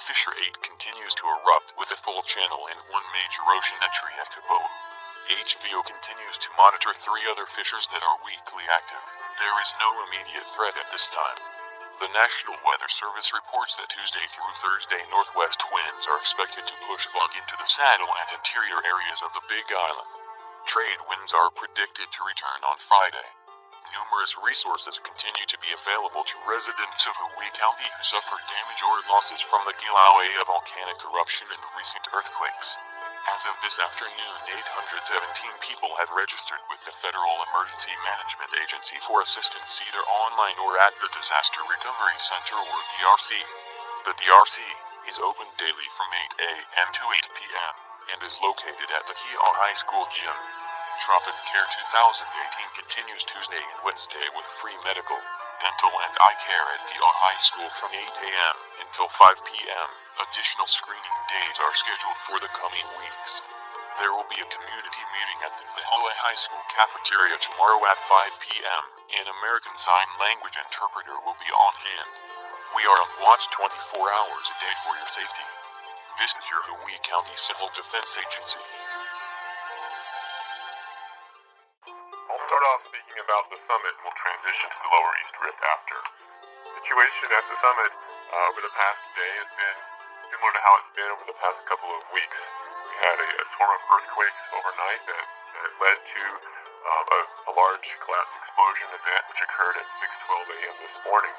Fissure 8 continues to erupt with a full channel and one major ocean entry at Kaboom. HVO continues to monitor 3 other fissures that are weakly active. There is no immediate threat at this time. The National Weather Service reports that Tuesday through Thursday northwest winds are expected to push fog into the saddle and interior areas of the Big Island. Trade winds are predicted to return on Friday. Numerous resources continue to be available to residents of Hawaii County who suffered damage or losses from the Kilauea volcanic eruption and recent earthquakes. As of this afternoon, 817 people have registered with the Federal Emergency Management Agency for assistance either online or at the Disaster Recovery Center or DRC. The DRC is open daily from 8 a.m. to 8 p.m. and is located at the Kia High School gym. Tropic Care 2018 continues Tuesday and Wednesday with free medical, dental, and eye care at Kia High School from 8 a.m. until 5 p.m. Additional screening days are scheduled for the coming weeks. There will be a community meeting at the Hawaii High School cafeteria tomorrow at 5 p.m. An American Sign Language interpreter will be on hand. We are on watch 24 hours a day for your safety. This is your Hawaii County Civil Defense Agency. I'll start off speaking about the summit and we'll transition to the Lower East Rift after. The situation at the summit over the past day has been similar to how it's been over the past couple of weeks. We had a storm of earthquakes overnight that led to a large collapse explosion event which occurred at 6:12 a.m. this morning.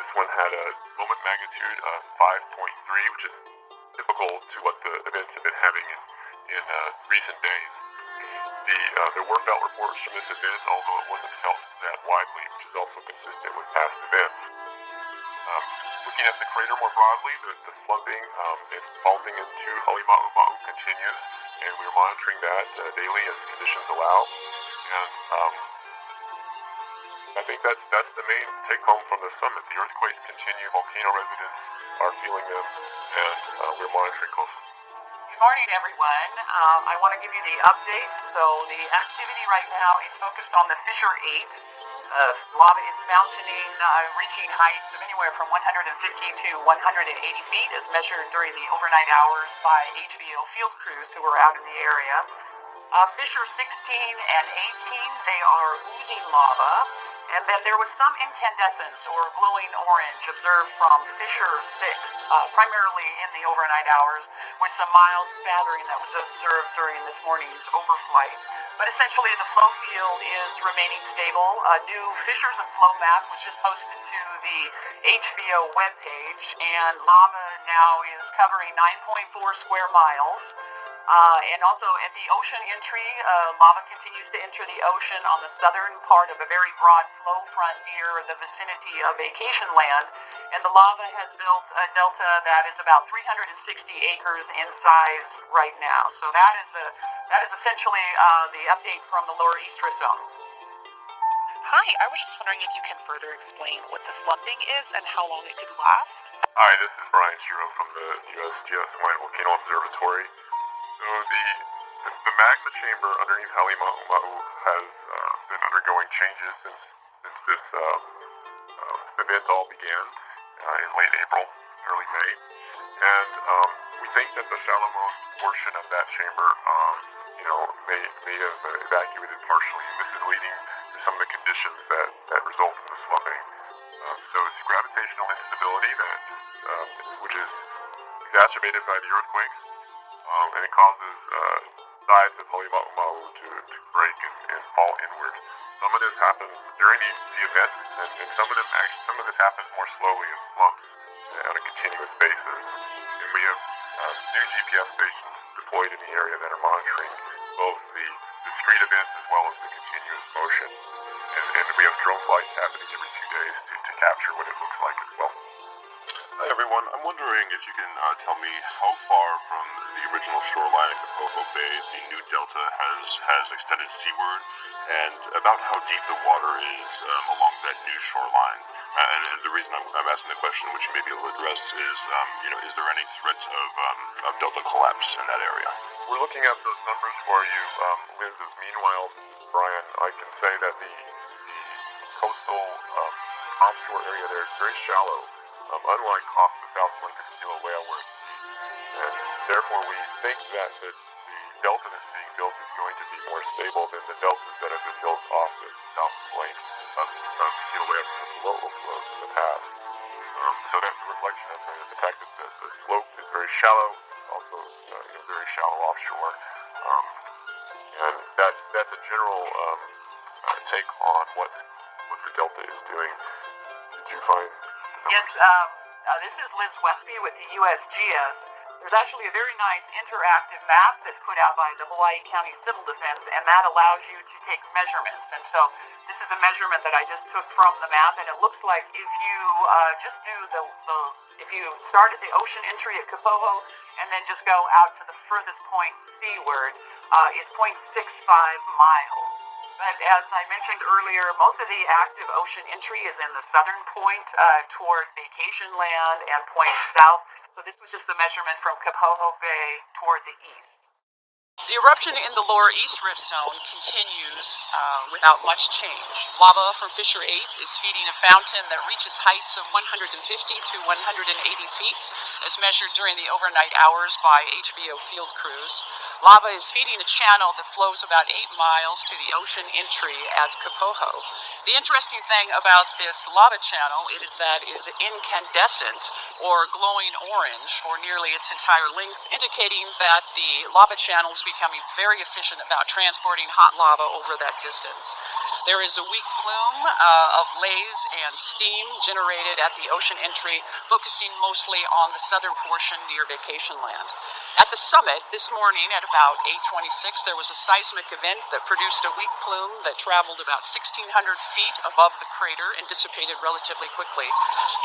This one had a moment magnitude of 5.3, which is typical to what the events have been having in recent days. There were felt reports from this event, although it wasn't felt that widely, which is also consistent with past events. Looking at the crater more broadly, the slumping and faulting into Halima'uma'u continues, and we're monitoring that daily as conditions allow. And I think that's the main take-home from the summit. The earthquakes continue, volcano residents are feeling them, and we're monitoring closely. Good morning, everyone. I want to give you the update. So the activity right now is focused on the Fissure 8. Lava is mountaining, reaching heights of anywhere from 150 to 180 feet as measured during the overnight hours by HVO field crews who were out in the area. Fissure 16 and 18, they are oozing lava. And then there was some incandescence or glowing orange observed from Fissure 6, primarily in the overnight hours, with some mild spattering that was observed during this morning's overflight. But essentially the flow field is remaining stable. A new fissures and flow map was just posted to the HVO webpage, and lava now is covering 9.4 square miles. And also at the ocean entry, lava continues to enter the ocean on the southern part of a very broad flow front near the vicinity of vacation land. And the lava has built a delta that is about 360 acres in size right now. So that is essentially the update from the Lower East Rift Zone. Hi, I was just wondering if you can further explain what the slumping is and how long it could last. Hi, this is Brian Shiro from the USGS Hawaiian Volcano Observatory. So the magma chamber underneath Halima'uma'u has been undergoing changes since this event all began in late April, early May, and we think that the shallowmost portion of that chamber, may have evacuated partially, and this is leading to some of the conditions that result from the slumping. So it's gravitational instability which is exacerbated by the earthquakes. And it causes sides of Halima'uma'u to break and fall inward. Some of this happens during the event, and some of this happens more slowly in slumps on a continuous basis. And we have new GPS stations deployed in the area that are monitoring both the discrete events as well as the continuous motion. And we have drone flights happening every 2 days to capture what it looks like as well. Hi everyone, I'm wondering if you can tell me how far from the original shoreline of Kapoho Bay the new delta has extended seaward, and about how deep the water is along that new shoreline. And the reason I'm asking the question, which you may be able to address, is is there any threats of delta collapse in that area? We're looking at those numbers for you, Liz. Meanwhile, Brian, I can say that the coastal offshore area there is very shallow. Unlike off the South Blanket Kilauea where it's deep. And therefore we think that the delta that's being built is going to be more stable than the deltas that have been built off the south flank of Kilauea from the flow flows in the past. So that's a reflection of the fact that the slope is very shallow, also very shallow offshore. And that's a general take on what the delta is doing. Did you find? Yes, this is Liz Westby with the USGS. There's actually a very nice interactive map that's put out by the Hawaii County Civil Defense, and that allows you to take measurements. And so this is a measurement that I just took from the map, and it looks like if you just do if you start at the ocean entry at Kapoho and then just go out to the furthest point seaward, it's 0.65 miles. But as I mentioned earlier, most of the active ocean entry is in the southern point toward Vacation Land and point south. So this was just a measurement from Kapoho Bay toward the east. The eruption in the lower East Rift Zone continues without much change. Lava from Fissure 8 is feeding a fountain that reaches heights of 150 to 180 feet, as measured during the overnight hours by HVO field crews. Lava is feeding a channel that flows about 8 miles to the ocean entry at Kapoho. The interesting thing about this lava channel is that it is incandescent, or glowing orange, for nearly its entire length, indicating that the lava channel is becoming very efficient about transporting hot lava over that distance. There is a weak plume of laze and steam generated at the ocean entry, focusing mostly on the southern portion near Vacation Land. At the summit this morning at about 8:26, there was a seismic event that produced a weak plume that traveled about 1,600 feet above the crater and dissipated relatively quickly.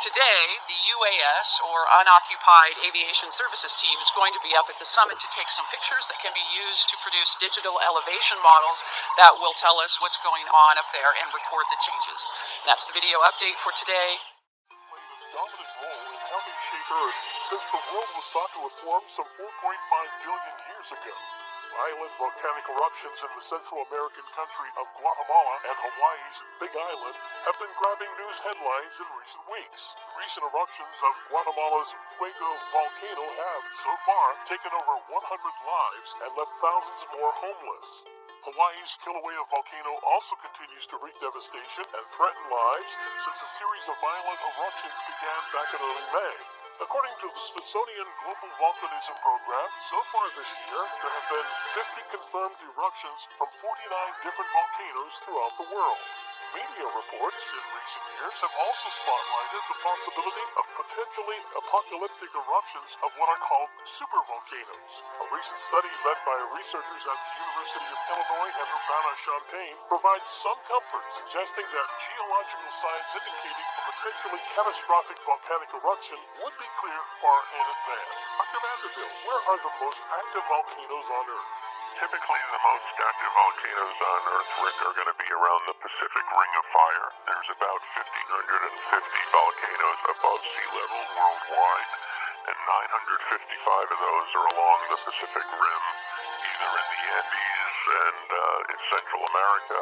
Today, the UAS, or Unoccupied Aviation Services team, is going to be up at the summit to take some pictures that can be used to produce digital elevation models that will tell us what's going on up there and record the changes. And that's the video update for today. Dominant role in helping shape Earth since the world was thought to have formed some 4.5 billion years ago. Violent volcanic eruptions in the Central American country of Guatemala and Hawaii's Big Island have been grabbing news headlines in recent weeks. The recent eruptions of Guatemala's Fuego volcano have, so far, taken over 100 lives and left thousands more homeless. Hawaii's Kilauea volcano also continues to wreak devastation and threaten lives since a series of violent eruptions began back in early May. According to the Smithsonian Global Volcanism Program, so far this year, there have been 50 confirmed eruptions from 49 different volcanoes throughout the world. Media reports in recent years have also spotlighted the possibility of potentially apocalyptic eruptions of what are called supervolcanoes. A recent study led by researchers at the University of Illinois at Urbana-Champaign provides some comfort, suggesting that geological signs indicating a potentially catastrophic volcanic eruption would be clear far in advance. Dr. Mandeville, where are the most active volcanoes on Earth? Typically, the most active volcanoes on Earth, Rick, are going to be around the Pacific Ring of Fire. There's about 1,550 volcanoes above sea level worldwide, and 955 of those are along the Pacific Rim, either in the Andes and in Central America,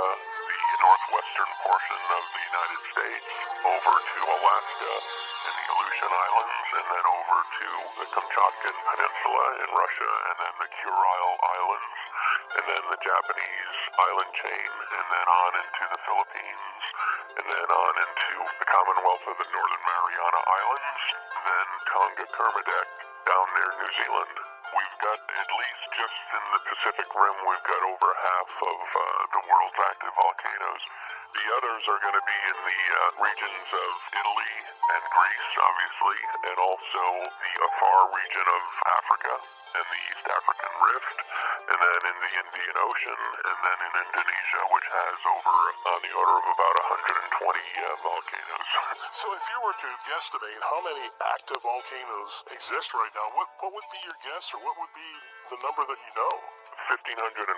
the northwestern portion of the United States, over to Alaska and the Aleutian Islands, and then over to the Kamchatkan Peninsula in Russia, and then the Kuril Islands, and then the Japanese island chain, and then on into the Philippines, and then on into the Commonwealth of the Northern Mariana Islands, then Tonga Kermadec down near New Zealand. We've got, at least just in the Pacific Rim, we've got over half of the world's active volcanoes. The others are going to be in the regions of Italy and Greece, obviously, and also the far region of Africa and the East African Rift, and then in the Indian Ocean, and then in Indonesia, which has over on the order of about 120 volcanoes. So if you were to guesstimate how many active volcanoes exist right now, what would be your guess, or what would be the number that you know? 1,550.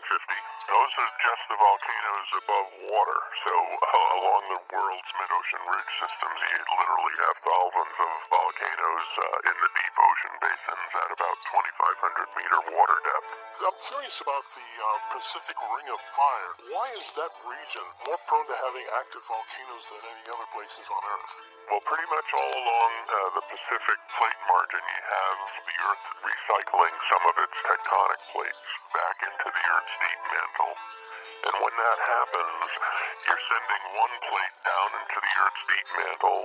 Those are just the volcanoes above water. So along the world's mid-ocean ridge systems, you literally have thousands of volcanoes in the deep ocean basins at about 2,500-meter water depth. I'm curious about the Pacific Ring of Fire. Why is that region more prone to having active volcanoes than any other places on Earth? Well, pretty much all along the Pacific plate margin, you have the Earth recycling some of its tectonic plates back into the Earth's deep mantle. And when that happens, you're sending one plate down into the Earth's deep mantle.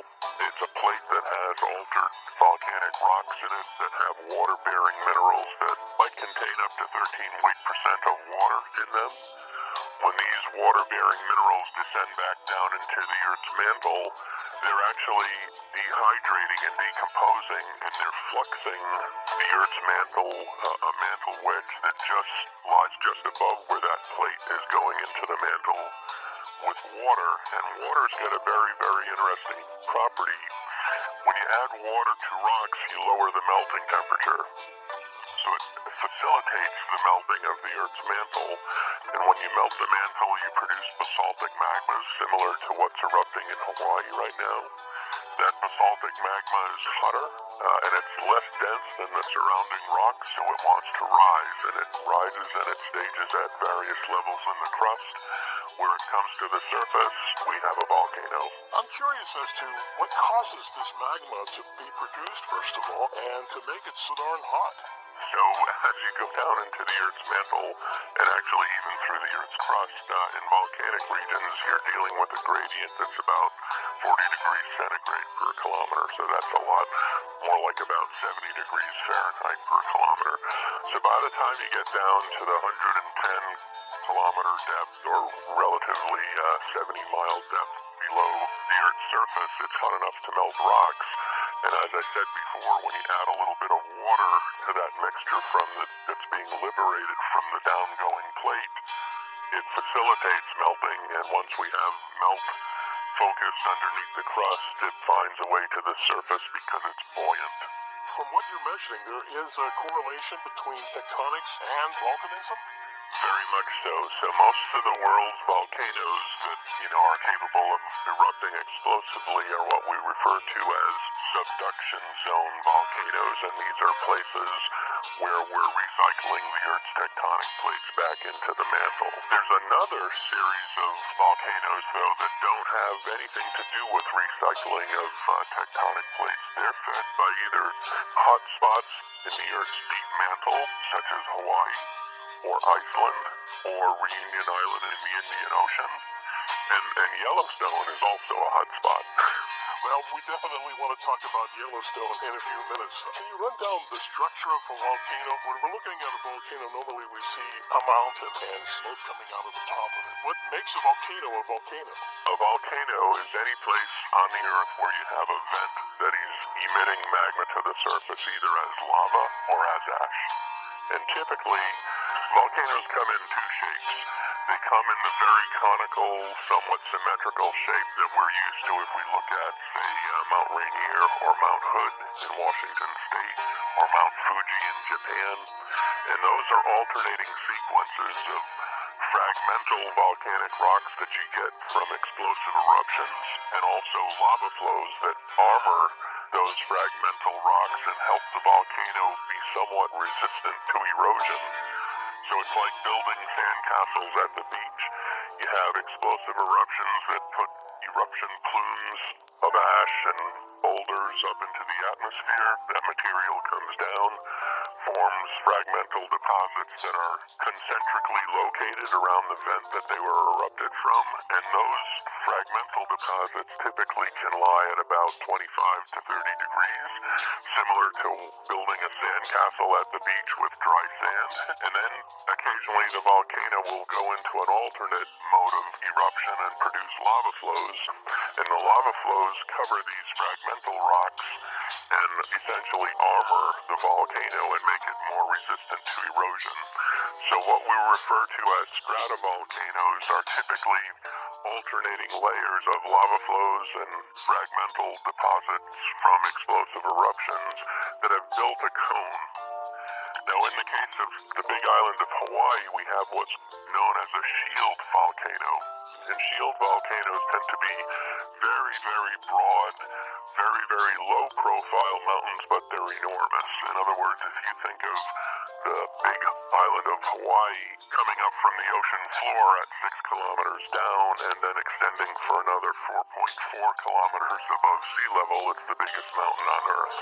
It's a plate that has altered volcanic rocks in it that have water-bearing minerals that might contain up to 13 weight percent of water in them. When these water-bearing minerals descend back down into the Earth's mantle, they're actually dehydrating and decomposing, and they're fluxing the Earth's mantle, a mantle wedge that lies just above where that plate is going into the mantle with water. And water's got a very, very interesting property. When you add water to rocks, you lower the melting temperature. So it facilitates the melting of the Earth's mantle, and when you melt the mantle, you produce basaltic magmas similar to what's erupting in Hawaii right now. That basaltic magma is hotter, and it's less dense than the surrounding rock, so it wants to rise, and it rises and it stages at various levels in the crust. Where it comes to the surface, we have a volcano. I'm curious as to what causes this magma to be produced, first of all, and to make it so darn hot. So as you go down into the Earth's mantle, and actually even through the Earth's crust, in volcanic regions, you're dealing with a gradient that's about 40 degrees centigrade per kilometer. So that's a lot more like about 70 degrees Fahrenheit per kilometer. So by the time you get down to the 110-kilometer depth, or relatively 70-mile depth below the Earth's surface, it's hot enough to melt rocks. And as I said before, when you add a little bit of water to that mixture that's being liberated from the downgoing plate, it facilitates melting, and once we have melt focused underneath the crust, it finds a way to the surface because it's buoyant. From what you're mentioning, there is a correlation between tectonics and volcanism? Very much so. So most of the world's volcanoes that, are capable of erupting explosively are what we refer to as subduction zone volcanoes, and these are places where we're recycling the Earth's tectonic plates back into the mantle. There's another series of volcanoes, though, that don't have anything to do with recycling of tectonic plates. They're fed by either hot spots in the Earth's deep mantle, such as Hawaii, or Iceland, or Reunion Island in the Indian Ocean. And Yellowstone is also a hot spot. Well, we definitely want to talk about Yellowstone in a few minutes. Can you run down the structure of a volcano? When we're looking at a volcano, normally we see a mountain and smoke coming out of the top of it. What makes a volcano a volcano? A volcano is any place on the Earth where you have a vent that is emitting magma to the surface, either as lava or as ash. And typically, volcanoes come in two shapes. They come in the very conical, somewhat symmetrical shape that we're used to if we look at, say, Mount Rainier or Mount Hood in Washington State or Mount Fuji in Japan. And those are alternating sequences of fragmental volcanic rocks that you get from explosive eruptions, and also lava flows that armor those fragmental rocks and help the volcano be somewhat resistant to erosion. So it's like building sandcastles at the beach. You have explosive eruptions that put eruption plumes of ash and boulders up into the atmosphere. That material comes down, forms fragmental deposits that are concentrically located around the vent that they were erupted from, and those fragmental deposits typically can lie at about 25 to 30 degrees, similar to building a sandcastle at the beach with dry sand. And then occasionally the volcano will go into an alternate mode of eruption and produce lava flows, and the lava flows cover these fragmental rocks and essentially armor the volcano and make it more resistant to erosion. So what we refer to as stratovolcanoes are typically alternating layers of lava flows and fragmental deposits from explosive eruptions that have built a cone. Now, in the case of the big island of Hawaii, we have what's known as a shield volcano. And shield volcanoes tend to be very, very broad, very, very low-profile mountains, but they're enormous. In other words, if you think of the big island of Hawaii coming up from the ocean floor at 6 kilometers down and then extending for another 4.4 kilometers above sea level, it's the biggest mountain on Earth.